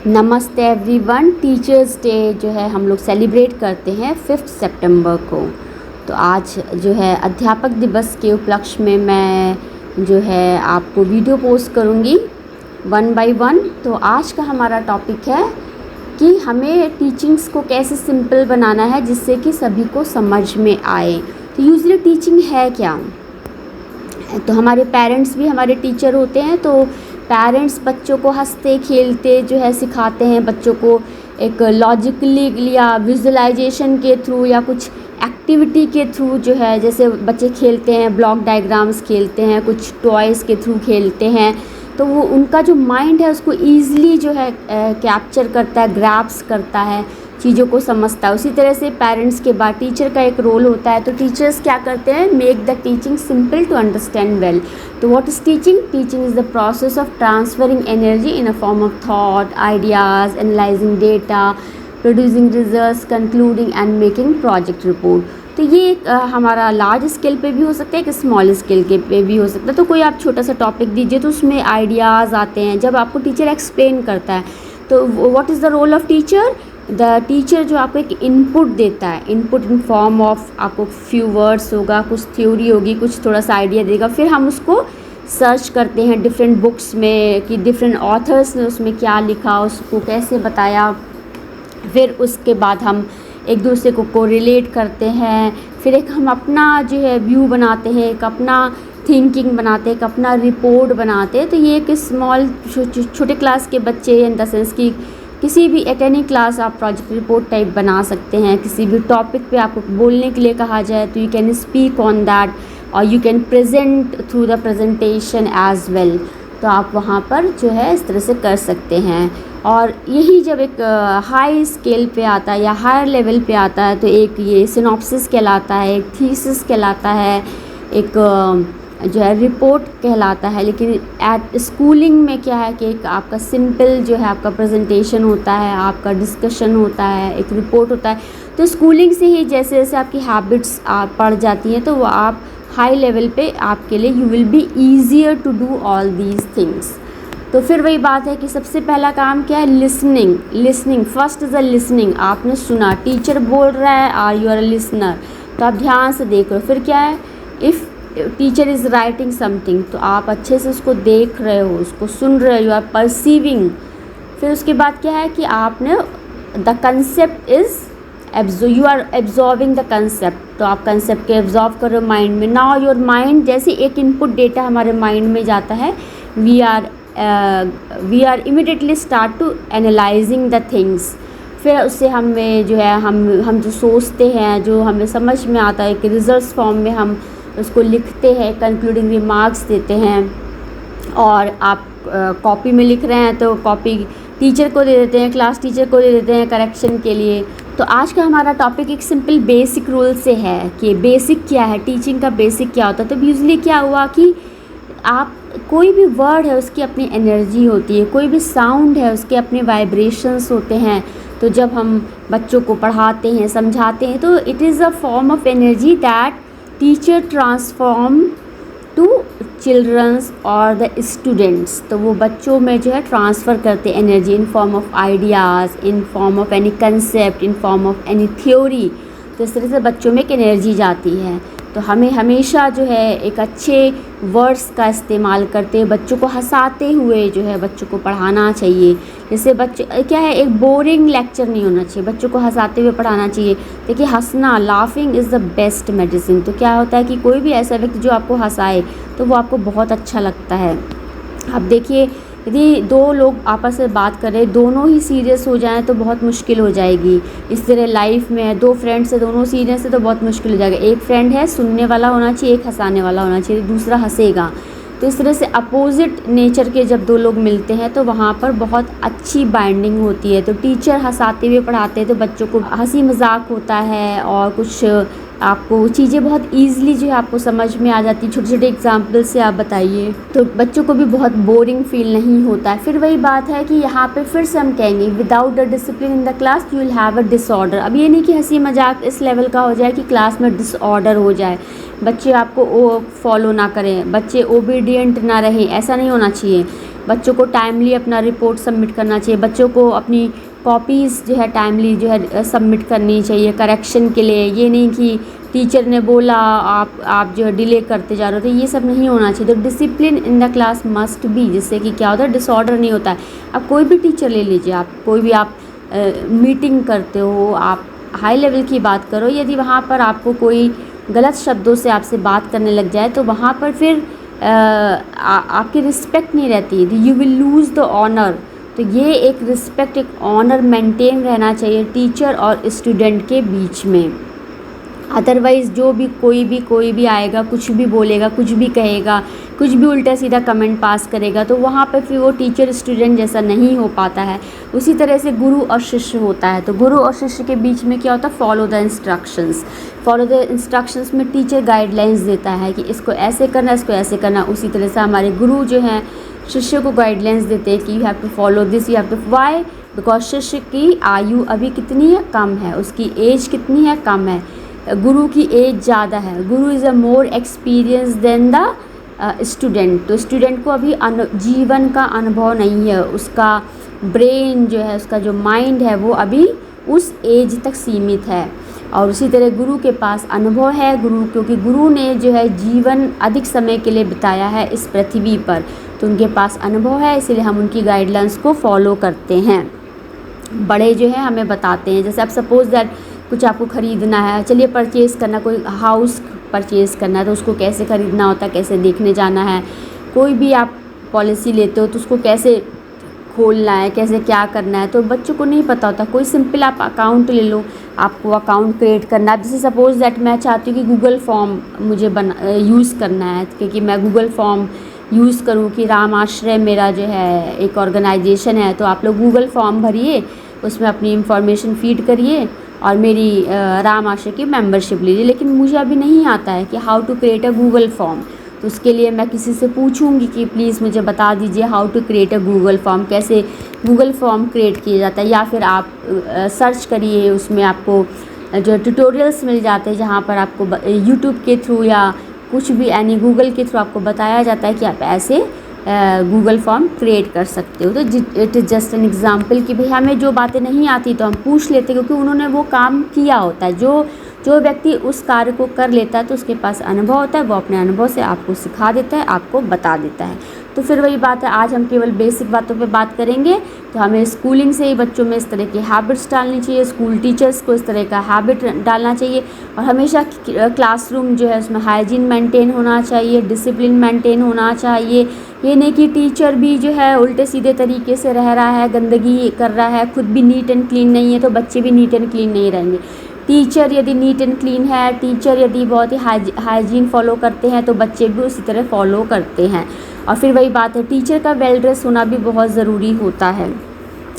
नमस्ते everyone. Teachers day जो है हम लोग सेलिब्रेट करते हैं 5 सितंबर को। तो आज जो है अध्यापक दिवस के उपलक्ष्य में मैं जो है आपको वीडियो पोस्ट करूँगी 1 बाय 1। तो आज का हमारा टॉपिक है कि हमें टीचिंग्स को कैसे सिंपल बनाना है जिससे कि सभी को समझ में आए। तो यूजुअली टीचिंग है क्या? तो हमारे पेरेंट्स भी हमारे टीचर होते हैं। तो पेरेंट्स बच्चों को हंसते खेलते जो है सिखाते हैं, बच्चों को एक लॉजिकली या विजुअलाइजेशन के थ्रू या कुछ एक्टिविटी के थ्रू जो है, जैसे बच्चे खेलते हैं, ब्लॉक डायग्राम्स खेलते हैं, कुछ टॉयज़ के थ्रू खेलते हैं, तो वो उनका जो माइंड है उसको ईज़िली जो है कैप्चर करता है, ग्रैप्स करता है, चीज़ों को समझता है। उसी तरह से पेरेंट्स के बाद टीचर का एक रोल होता है। तो टीचर्स क्या करते हैं? Make the teaching simple to understand well. तो what is teaching? Teaching is the process of transferring energy in a form of thought, ideas, analysing data, producing results, concluding and making project report. तो ये एक हमारा large scale पे भी हो सकता है, एक स्मॉल स्केल के पे भी हो सकता है। तो कोई आप छोटा सा टॉपिक दीजिए तो उसमें आइडियाज़ आते हैं जब आपको टीचर एक्सप्लेन करता है। तो what is the role of teacher? The teacher जो आपको एक इनपुट देता है, इनपुट इन फॉर्म ऑफ आपको फ्यू वर्ड्स होगा, कुछ थ्योरी होगी, कुछ थोड़ा सा आइडिया देगा, फिर हम उसको सर्च करते हैं डिफरेंट बुक्स में कि डिफरेंट ऑथर्स ने उसमें क्या लिखा, उसको कैसे बताया। फिर उसके बाद हम एक दूसरे को कोरिलेट करते हैं, फिर एक हम अपना जो है व्यू बनाते हैं, एक अपना थिंकिंग बनाते हैं, एक अपना रिपोर्ट बनाते हैं। तो ये एक स्मॉल छोटे क्लास के बच्चे इन द सेंस कि किसी भी एट एनी क्लास आप प्रोजेक्ट रिपोर्ट टाइप बना सकते हैं। किसी भी टॉपिक पे आपको बोलने के लिए कहा जाए तो you can speak on that और you can present through the presentation as well. तो आप वहाँ पर जो है इस तरह से कर सकते हैं। और यही जब एक हाई स्केल पे आता है या हायर लेवल पे आता है तो एक ये सिनॉप्सिस कहलाता है, एक थीसिस कहलाता है, एक जो है रिपोर्ट कहलाता है। लेकिन एट स्कूलिंग में क्या है कि एक आपका सिंपल जो है आपका प्रेजेंटेशन होता है, आपका डिस्कशन होता है, एक रिपोर्ट होता है। तो स्कूलिंग से ही जैसे जैसे आपकी हैबिट्स पड़ जाती हैं तो वो आप हाई लेवल पे आपके लिए you will be easier to do all these things. तो फिर वही बात है कि सबसे पहला काम क्या है? Listening. Listening first is a listening. आपने सुना, टीचर बोल रहा है और यू आर अ लिसनर, तो आप ध्यान से देख रहे हो। फिर क्या है? If teacher is writing something तो आप अच्छे से उसको देख रहे हो, उसको सुन रहे हो, यू आर परसीविंग। फिर उसके बाद क्या है कि आपने the concept is you are absorbing the concept. तो आप कंसेप्ट के एब्जॉर्व कर रहे हो माइंड में। नाउ योर माइंड, जैसे एक इनपुट डेटा हमारे माइंड में जाता है, we are immediately start to analysing the things. फिर उससे हमें जो है हम जो सोचते हैं, जो हमें समझ में आता है कि रिजल्ट्स फॉर्म में हम उसको लिखते हैं, कंक्लूडिंग रिमार्क्स देते हैं। और आप कॉपी में लिख रहे हैं तो कॉपी टीचर को दे देते हैं, क्लास टीचर को दे देते हैं करेक्शन के लिए। तो आज का हमारा टॉपिक एक सिंपल बेसिक रूल से है कि बेसिक क्या है, टीचिंग का बेसिक क्या होता है। तो यूजुअली क्या हुआ कि आप कोई भी वर्ड है उसकी अपनी एनर्जी होती है, कोई भी साउंड है उसके अपने वाइब्रेशंस होते हैं। तो जब हम बच्चों को पढ़ाते हैं, समझाते हैं, तो it is a form of energy that teacher transform to childrens और द स्टूडेंट्स। तो वो बच्चों में जो है ट्रांसफ़र करते हैं energy in form of ideas, in form of any concept, in form of any theory. तो इस तरह से बच्चों में एक एनर्जी जाती है। तो हमें हमेशा जो है एक अच्छे वर्ड्स का इस्तेमाल करते हुए बच्चों को हंसाते हुए जो है बच्चों को पढ़ाना चाहिए। जैसे बच्चे क्या है, एक बोरिंग लेक्चर नहीं होना चाहिए, बच्चों को हंसाते हुए पढ़ाना चाहिए। देखिए हंसना, laughing is the best medicine. तो क्या होता है कि कोई भी ऐसा व्यक्ति जो आपको हंसाए तो वो आपको बहुत अच्छा लगता है। अब देखिए यदि दो लोग आपस में बात कर रहे हैं, दोनों ही सीरियस हो जाएं तो बहुत मुश्किल हो जाएगी। इस तरह लाइफ में दो फ्रेंड्स है, दोनों सीरियस है तो बहुत मुश्किल हो जाएगा। एक फ्रेंड है सुनने वाला होना चाहिए, एक हंसाने वाला होना चाहिए, दूसरा हंसेगा। तो इस तरह से अपोजिट नेचर के जब दो लोग मिलते हैं तो वहाँ पर बहुत अच्छी बाइंडिंग होती है। तो टीचर हंसाते हुए पढ़ाते हैं तो बच्चों को हंसी मजाक होता है और कुछ आपको चीज़ें बहुत ईजिली जो है आपको समझ में आ जाती है। छोटे छोटे एग्जाम्पल से आप बताइए तो बच्चों को भी बहुत बोरिंग फील नहीं होता है। फिर वही बात है कि यहाँ पे फिर से हम कहेंगे without the discipline in the class you will have a disorder. अब ये नहीं कि हंसी मजाक इस लेवल का हो जाए कि क्लास में डिसऑर्डर हो जाए, बच्चे आपको फॉलो ना करें, बच्चे ओबीडियंट ना रहें, ऐसा नहीं होना चाहिए। बच्चों को टाइमली अपना रिपोर्ट सबमिट करना चाहिए, बच्चों को अपनी कॉपीज़ जो है टाइमली जो है सबमिट करनी चाहिए करेक्शन के लिए। ये नहीं कि टीचर ने बोला आप जो है डिले करते जा रहे हो, तो ये सब नहीं होना चाहिए। तो discipline in the class must be, जिससे कि क्या होता है, डिसऑर्डर नहीं होता है। अब कोई भी टीचर ले लीजिए, आप कोई भी आप मीटिंग करते हो, आप हाई लेवल की बात करो, यदि वहाँ पर आपको कोई गलत शब्दों से आपसे बात करने लग जाए तो वहाँ पर फिर आपकी रिस्पेक्ट नहीं रहती, you will lose the honour. तो ये एक रिस्पेक्ट, एक ऑनर मेंटेन रहना चाहिए टीचर और स्टूडेंट के बीच में। अदरवाइज़ जो भी कोई भी आएगा, कुछ भी बोलेगा, कुछ भी कहेगा, कुछ भी उल्टा सीधा कमेंट पास करेगा, तो वहाँ पर फिर वो टीचर स्टूडेंट जैसा नहीं हो पाता है। उसी तरह से गुरु और शिष्य होता है, तो गुरु और शिष्य के बीच में क्या होता है, follow the instructions. Follow the instructions में टीचर गाइडलाइंस देता है कि इसको ऐसे करना, इसको ऐसे करना। उसी तरह से हमारे गुरु जो हैं शिष्य को गाइडलाइंस देते हैं कि you have to follow this, you have to, why, because शिष्य की आयु अभी कितनी है, कम है, उसकी एज कितनी है, कम है। गुरु की एज ज़्यादा है, guru is a more experience than the student. तो स्टूडेंट को अभी जीवन का अनुभव नहीं है, उसका ब्रेन जो है, उसका जो माइंड है वो अभी उस एज तक सीमित है। और उसी तरह गुरु के पास अनुभव है, क्योंकि गुरु ने जो है जीवन अधिक समय के लिए बिताया है इस पृथ्वी पर, तो उनके पास अनुभव है, इसलिए हम उनकी गाइडलाइंस को फॉलो करते हैं। बड़े जो है हमें बताते हैं, जैसे आप सपोज़ दैट कुछ आपको ख़रीदना है, चलिए परचेज़ करना, कोई हाउस परचेज़ करना है तो उसको कैसे ख़रीदना होता है, कैसे देखने जाना है। कोई भी आप पॉलिसी लेते हो तो उसको कैसे खोलना है, कैसे क्या करना है, तो बच्चों को नहीं पता होता। कोई सिंपल आप अकाउंट ले लो, आपको अकाउंट क्रिएट करना है। जैसे सपोज़ दैट मैं चाहती हूँ कि गूगल फॉर्म मुझे यूज़ करना है, क्योंकि मैं गूगल फॉर्म यूज़ करूँ कि राम आश्रय मेरा जो है एक ऑर्गेनाइजेशन है, तो आप लोग गूगल फॉर्म भरिए, उसमें अपनी इंफॉर्मेशन फ़ीड करिए और मेरी राम आश्रय की मेंबरशिप लीजिए। लेकिन मुझे अभी नहीं आता है कि how to create a Google form, तो उसके लिए मैं किसी से पूछूंगी कि प्लीज़ मुझे बता दीजिए how to create a Google form, कैसे गूगल फॉर्म क्रिएट किया जाता है। या फिर आप सर्च करिए, उसमें आपको जो ट्यूटोरियल्स मिल जाते हैं, जहाँ पर आपको यूट्यूब के थ्रू या कुछ भी यानी गूगल के थ्रू आपको बताया जाता है कि आप ऐसे गूगल फॉर्म क्रिएट कर सकते हो। तो it is just an example कि भाई हमें जो बातें नहीं आती तो हम पूछ लेते, क्योंकि उन्होंने वो काम किया होता है। जो व्यक्ति उस कार्य को कर लेता है तो उसके पास अनुभव होता है, वो अपने अनुभव से आपको सिखा देता है, आपको बता देता है। तो फिर वही बात है, आज हम केवल बेसिक बातों पे बात करेंगे। तो हमें स्कूलिंग से ही बच्चों में इस तरह की हैबिट्स डालनी चाहिए, स्कूल टीचर्स को इस तरह का हैबिट डालना चाहिए, और हमेशा क्लासरूम जो है उसमें हाइजीन मेंटेन होना चाहिए, डिसिप्लिन मेंटेन होना चाहिए। ये नहीं कि टीचर भी जो है उल्टे सीधे तरीके से रह रहा है, गंदगी कर रहा है, खुद भी नीट एंड क्लीन नहीं है, तो बच्चे भी नीट एंड क्लीन नहीं रहेंगे। टीचर यदि नीट एंड क्लीन है, टीचर यदि बहुत ही हाइजीन फॉलो करते हैं, तो बच्चे भी उसी तरह फॉलो करते हैं। और फिर वही बात है, टीचर का वेल ड्रेस होना भी बहुत ज़रूरी होता है।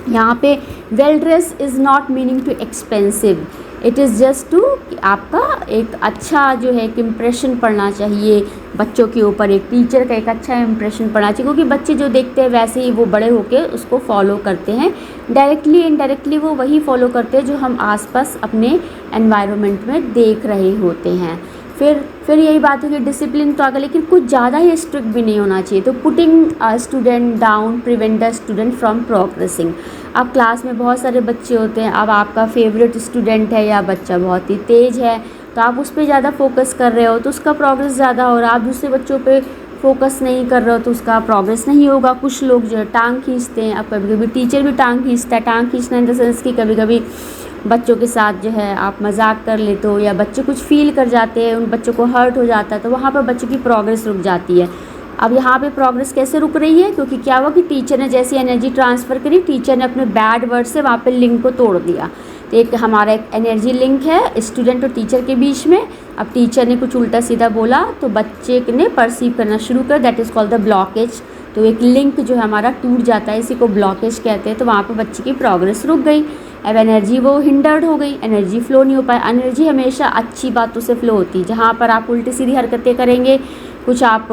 यहाँ पे well dress is not meaning to expensive, it is just to आपका एक अच्छा जो है एक इम्प्रेशन पड़ना चाहिए बच्चों के ऊपर, एक टीचर का एक अच्छा इम्प्रेशन पड़ना चाहिए, क्योंकि बच्चे जो देखते हैं वैसे ही वो बड़े होकर उसको फॉलो करते हैं। डायरेक्टली इनडायरेक्टली वो वही फॉलो करते हैं जो हम आसपास अपने एनवायरनमेंट में देख रहे होते हैं। फिर यही बात है कि डिसिप्लिन तो आगे, लेकिन कुछ ज़्यादा ही स्ट्रिक्ट भी नहीं होना चाहिए। तो putting a student down prevent the student from progressing. अब क्लास में बहुत सारे बच्चे होते हैं, अब आपका फेवरेट स्टूडेंट है या बच्चा बहुत ही तेज़ है, तो आप उस पर ज़्यादा फोकस कर रहे हो तो उसका प्रोग्रेस ज़्यादा हो रहा है। आप दूसरे बच्चों पे फोकस नहीं कर रहे हो तो उसका प्रोग्रेस नहीं होगा। कुछ लोग जो है टांग खींचते हैं, अब कभी कभी टीचर भी टांग खींचता है। टांग खींचना इन द सेंस कि कभी कभी बच्चों के साथ जो है आप मजाक कर लेते हो, या बच्चे कुछ फील कर जाते हैं, उन बच्चों को हर्ट हो जाता है, तो वहाँ पर बच्चों की प्रोग्रेस रुक जाती है। अब यहाँ पे प्रोग्रेस कैसे रुक रही है, क्योंकि क्या हुआ कि टीचर ने जैसी एनर्जी ट्रांसफ़र करी, टीचर ने अपने बैड वर्ड से वहाँ पे लिंक को तोड़ दिया। तो एक हमारा एक एनर्जी लिंक है स्टूडेंट और टीचर के बीच में। अब टीचर ने कुछ उल्टा सीधा बोला तो बच्चे ने परसीव करना शुरू कर, that is called the blockage. तो एक लिंक जो है हमारा टूट जाता है, इसी को ब्लॉकेज कहते हैं। तो वहाँ पर बच्चे की प्रोग्रेस रुक गई, अब एनर्जी वो हिंडर्ड हो गई, एनर्जी फ़्लो नहीं हो पाया। एनर्जी हमेशा अच्छी बातों से फ़्लो होती है, जहाँ पर आप उल्टी सीधी हरकतें करेंगे, कुछ आप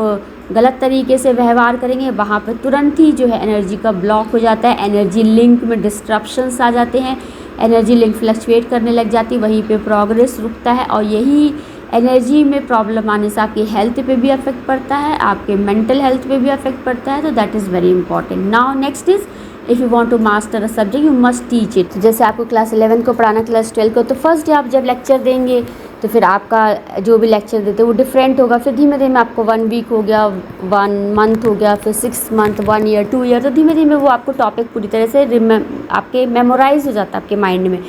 गलत तरीके से व्यवहार करेंगे, वहाँ पर तुरंत ही जो है एनर्जी का ब्लॉक हो जाता है, एनर्जी लिंक में डिस्ट्रप्शंस आ जाते हैं, एनर्जी लिंक फ्लक्चुएट करने लग जाती है, वहीं पे प्रोग्रेस रुकता है। और यही एनर्जी में प्रॉब्लम आने से आपकी हेल्थ पे भी अफेक्ट पड़ता है, आपके मेंटल हेल्थ पे भी अफेक्ट पड़ता है। तो that is very important. Now next is if you want to master a subject you must teach it. जैसे आपको क्लास 11 को पढ़ाना, क्लास 12 को, तो फर्स्ट डे आप जब लेक्चर देंगे तो फिर आपका जो भी लेक्चर देते हैं वो डिफरेंट होगा। फिर धीमे धीमे आपको 1 वीक हो गया, 1 मंथ हो गया, फिर 6 मंथ, 1 ईयर, 2 ईयर, तो धीमे धीमे वो आपको टॉपिक पूरी तरह से आपके मेमोराइज हो जाता है आपके माइंड में।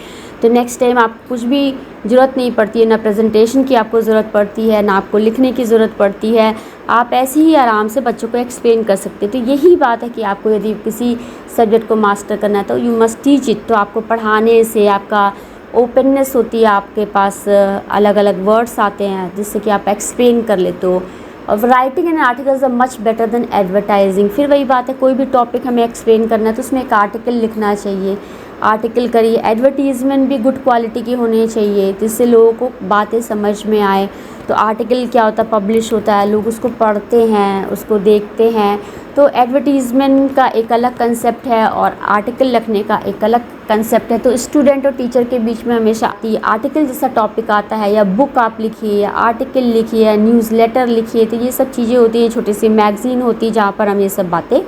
तो नेक्स्ट टाइम आप कुछ भी ज़रूरत नहीं पड़ती है, ना प्रेजेंटेशन की आपको ज़रूरत पड़ती है, ना आपको लिखने की ज़रूरत पड़ती है। आप ऐसे ही आराम से बच्चों को एक्सप्लेन कर सकते हैं। तो यही बात है कि आपको यदि किसी सब्जेक्ट को मास्टर करना है तो यू मस्ट टीच इट। तो आपको पढ़ाने से आपका ओपननेस होती है, आपके पास अलग अलग वर्ड्स आते हैं जिससे कि आप एक्सप्लेन कर लेते हो। और writing an articles are much better than advertising. फिर वही बात है, कोई भी टॉपिक हमें एक्सप्लेन करना है तो उसमें एक आर्टिकल लिखना चाहिए, आर्टिकल करिए। एडवर्टीज़मेंट भी गुड क्वालिटी की होनी चाहिए जिससे लोगों को बातें समझ में आए। तो आर्टिकल क्या होता है, पब्लिश होता है, लोग उसको पढ़ते हैं, उसको देखते हैं। तो एडवर्टीज़मेंट का एक अलग कंसेप्ट है और आर्टिकल लिखने का एक अलग कंसेप्ट है। तो स्टूडेंट और टीचर के बीच में हमेशा आर्टिकल जैसा टॉपिक आता है, या बुक आप लिखिए, या आर्टिकल लिखिए, या न्यूज़लेटर लिखिए। तो ये सब चीज़ें होती हैं, छोटी सी मैगज़ीन होती है जहाँ पर हम ये सब बातें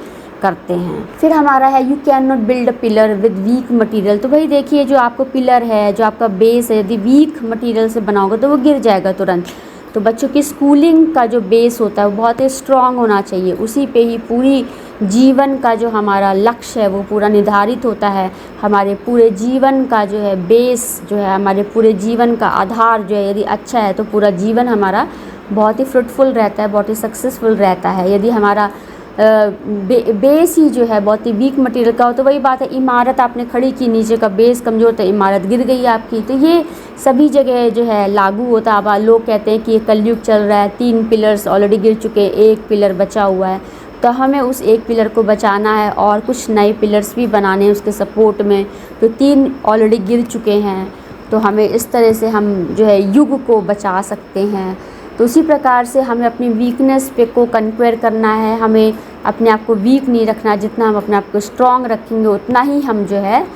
करते हैं। फिर हमारा है you can not build a pillar with weak material. तो भाई देखिए, जो आपको पिलर है, जो आपका बेस है, यदि वीक मटेरियल से बना होगा तो वो गिर जाएगा तुरंत। तो बच्चों की स्कूलिंग का जो बेस होता है वो बहुत ही स्ट्रॉन्ग होना चाहिए, उसी पे ही पूरी जीवन का जो हमारा लक्ष्य है वो पूरा निर्धारित होता है। हमारे पूरे जीवन का जो है बेस जो है, हमारे पूरे जीवन का आधार जो है यदि अच्छा है तो पूरा जीवन हमारा बहुत ही फ्रूटफुल रहता है, बहुत ही सक्सेसफुल रहता है। यदि हमारा बेस ही जो है बहुत ही वीक मटेरियल का हो तो वही बात है, इमारत आपने खड़ी की, नीचे का बेस कमज़ोर तो इमारत गिर गई आपकी। तो ये सभी जगह जो है लागू होता है। अब लोग कहते हैं कि ये कलयुग चल रहा है, 3 पिलर्स ऑलरेडी गिर चुके हैं, 1 पिलर बचा हुआ है। तो हमें उस 1 पिलर को बचाना है और कुछ नए पिलर्स भी बनाने हैं उसके सपोर्ट में। तो 3 ऑलरेडी गिर चुके हैं, तो हमें इस तरह से हम जो है युग को बचा सकते हैं। तो उसी प्रकार से हमें अपनी वीकनेस पे को कन्क्वेयर करना है, हमें अपने आप को वीक नहीं रखना। जितना हम अपने आप को स्ट्रॉन्ग रखेंगे उतना ही हम जो है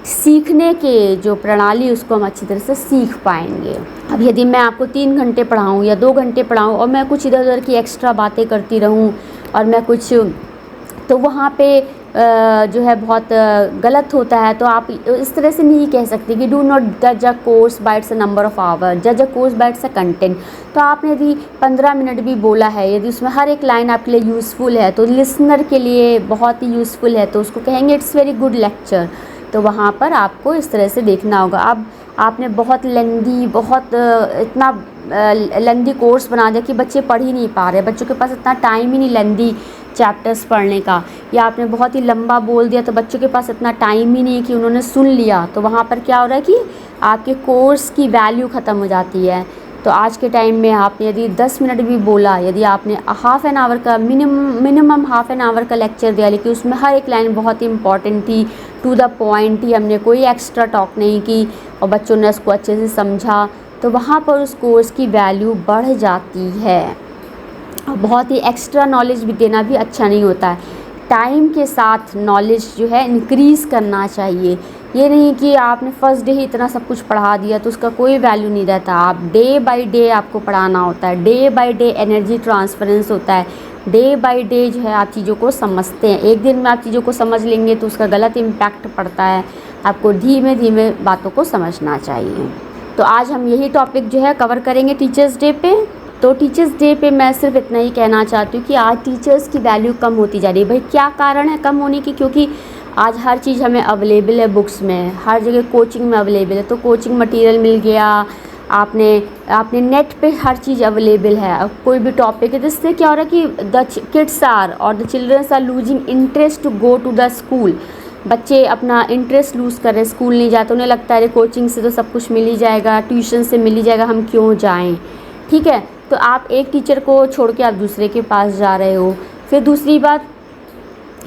सीखने के जो प्रणाली उसको हम अच्छी तरह से सीख पाएंगे। अब यदि मैं आपको 3 घंटे पढ़ाऊँ या 2 घंटे पढ़ाऊँ और मैं कुछ इधर उधर की एक्स्ट्रा बातें करती रहूँ और मैं कुछ, तो वहाँ पे जो है बहुत गलत होता है। तो आप इस तरह से नहीं कह सकते कि डू नॉट जज a course by its a number of hour, जज a course by its a content. तो आपने यदि 15 मिनट भी बोला है, यदि उसमें हर एक लाइन आपके लिए यूज़फुल है तो लिसनर के लिए बहुत ही यूज़फुल है, तो उसको कहेंगे इट्स वेरी गुड लेक्चर। तो वहाँ पर आपको इस तरह से देखना होगा। अब आपने बहुत लेंदी, बहुत इतना लेंदी कोर्स बना दिया कि बच्चे पढ़ ही नहीं पा रहे, बच्चों के पास इतना टाइम ही नहीं लेंदी चैप्टर्स पढ़ने का, या आपने बहुत ही लंबा बोल दिया तो बच्चों के पास इतना टाइम ही नहीं कि उन्होंने सुन लिया। तो वहाँ पर क्या हो रहा है कि आपके कोर्स की वैल्यू ख़त्म हो जाती है। तो आज के टाइम में आपने यदि 10 मिनट भी बोला, यदि आपने हाफ़ एन आवर का मिनिमम हाफ़ एन आवर का लेक्चर दिया, लेकिन उसमें हर एक लाइन बहुत ही इंपॉर्टेंट थी, टू द पॉइंट ही, हमने कोई एक्स्ट्रा टॉक नहीं की और बच्चों ने उसको अच्छे से समझा, तो वहाँ पर उस कोर्स की वैल्यू बढ़ जाती है। और बहुत ही एक्स्ट्रा नॉलेज भी देना भी अच्छा नहीं होता है। टाइम के साथ नॉलेज जो है इंक्रीज़ करना चाहिए। ये नहीं कि आपने फर्स्ट डे ही इतना सब कुछ पढ़ा दिया तो उसका कोई वैल्यू नहीं रहता। आप डे बाय डे आपको पढ़ाना होता है, day by day energy transference होता है, डे बाय डे जो है आप चीज़ों को समझते हैं। एक दिन में आप चीज़ों को समझ लेंगे तो उसका गलत इम्पैक्ट पड़ता है। आपको धीमे धीमे बातों को समझना चाहिए। तो आज हम यही टॉपिक जो है कवर करेंगे टीचर्स डे पे। तो टीचर्स डे पे मैं सिर्फ इतना ही कहना चाहती हूँ कि आज टीचर्स की वैल्यू कम होती जा रही है। भाई क्या कारण है कम होने की? क्योंकि आज हर चीज़ हमें अवेलेबल है, बुक्स में, हर जगह कोचिंग में अवेलेबल है। तो कोचिंग मटेरियल मिल गया, आपने नेट पे हर चीज़ अवेलेबल है। अब कोई भी टॉपिक है, जिससे क्या हो रहा है कि द किड्स आर और the childrens are losing interest to go to the school. बच्चे अपना इंटरेस्ट लूज़ कर रहे हैं, स्कूल नहीं जाते। उन्हें लगता है कोचिंग से तो सब कुछ मिल ही जाएगा, ट्यूशन से मिल ही जाएगा, हम क्यों जाएं। ठीक है, तो आप एक टीचर को छोड़ के आप दूसरे के पास जा रहे हो। फिर दूसरी बात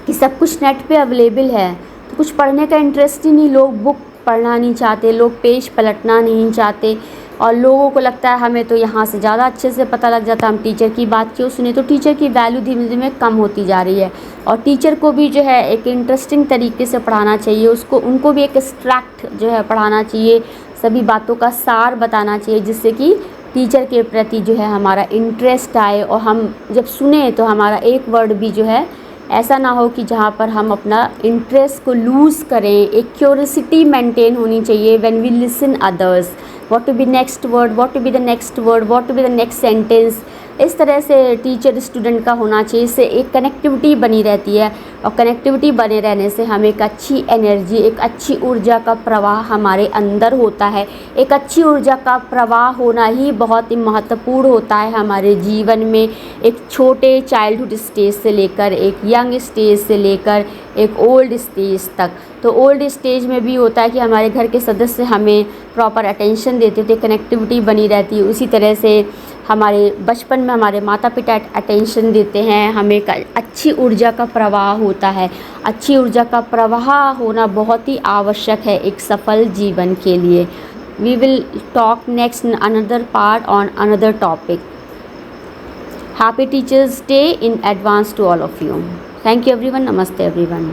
कि सब कुछ नेट पे अवेलेबल है तो कुछ पढ़ने का इंटरेस्ट ही नहीं, लोग बुक पढ़ना नहीं चाहते, लोग पेज पलटना नहीं चाहते, और लोगों को लगता है हमें तो यहाँ से ज़्यादा अच्छे से पता लग जाता है, हम टीचर की बात क्यों सुने। तो टीचर की वैल्यू धीमे धीमे कम होती जा रही है। और टीचर को भी जो है एक इंटरेस्टिंग तरीके से पढ़ाना चाहिए, उनको भी एक एक्सट्रैक्ट जो है पढ़ाना चाहिए, सभी बातों का सार बताना चाहिए, जिससे कि टीचर के प्रति जो है हमारा इंटरेस्ट आए, और हम जब सुने तो हमारा एक वर्ड भी जो है ऐसा ना हो कि जहाँ पर हम अपना इंटरेस्ट को लूज़ करें। एक क्यूरियोसिटी मेंटेन होनी चाहिए when we listen others, what to be next word, what to be the next word, what to be the next sentence. इस तरह से टीचर स्टूडेंट का होना चाहिए, इससे एक कनेक्टिविटी बनी रहती है, और कनेक्टिविटी बने रहने से हमें एक अच्छी एनर्जी, एक अच्छी ऊर्जा का प्रवाह हमारे अंदर होता है। एक अच्छी ऊर्जा का प्रवाह होना ही बहुत ही महत्वपूर्ण होता है हमारे जीवन में, एक छोटे चाइल्डहुड स्टेज से लेकर एक यंग स्टेज से लेकर एक ओल्ड स्टेज तक। तो ओल्ड स्टेज में भी होता है कि हमारे घर के सदस्य हमें प्रॉपर अटेंशन देते थे, कनेक्टिविटी बनी रहती है। उसी तरह से हमारे बचपन में हमारे माता पिता अटेंशन देते हैं, हमें एक अच्छी ऊर्जा का प्रवाह होता है। अच्छी ऊर्जा का प्रवाह होना बहुत ही आवश्यक है एक सफल जीवन के लिए। We will talk next in another part on another topic. Happy teachers day in advance to all of you. Thank you everyone. Namaste everyone.